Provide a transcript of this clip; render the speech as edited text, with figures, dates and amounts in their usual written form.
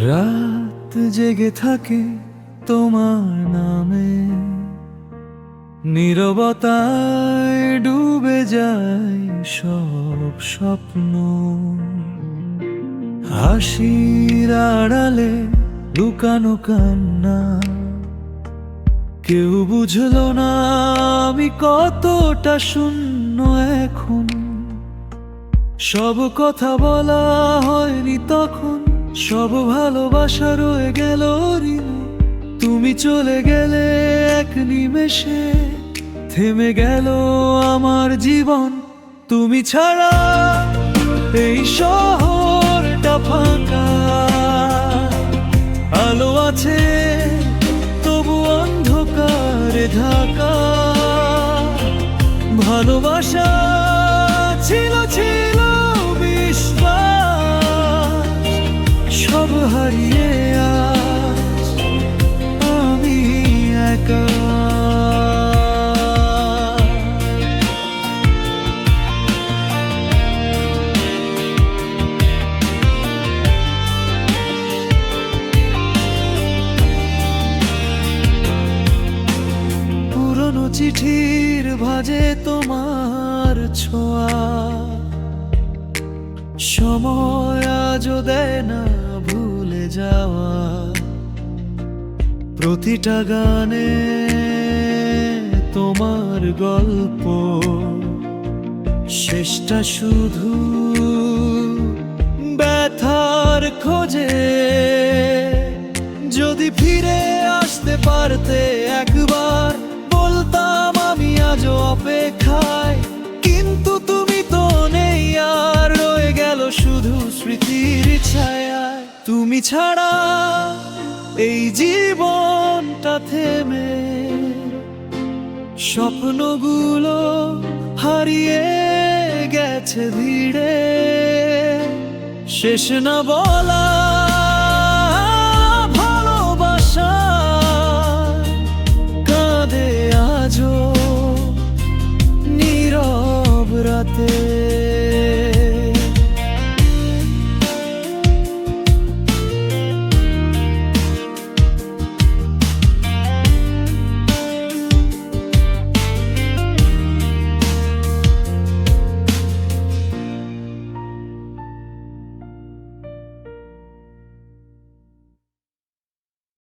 রাত জেগে থাকে তোমার নামে, নীরবতায় ডুবে যায় সব স্বপ্ন। হাসির আড়ালে লুকানো কান্না, কেউ বুঝলো না আমি কতটা শূন্য এখন। সব কথা বলা হয়নি তখন, সব ভালোবাসা রয়ে গেল ঋণ। তুমি চলে গেলে এক নিমেষে, থেমে গেল আমার জীবন। তুমি ছাড়া এই শহরটা ফাঁকা, আলো আছে তবু অন্ধকারে ঢাকা। ভালোবাসা ছিল ছিল বিশ্বাস, সব হারিয়ে আজ আমি একা। পুরনো চিঠির ভাজে তোমার ছোঁয়া, সময় আজও দেয় না ভুলে যাওয়া। প্রতিটা গানে তোমার গল্প, শেষটা শুধু ব্যথার খোঁজে। যদি ফিরে আসতে পারতে একবার, বলতাম আমি আজও অপেক্ষায়। কিন্তু তুমি তো নেই আর, রয়ে গেল শুধু স্মৃতির ছায়ায়। তুমি ছাড়া এই জীবনটা থেমে, স্বপ্নগুলো হারিয়ে গেছে ভিড়ে। শেষ না বলা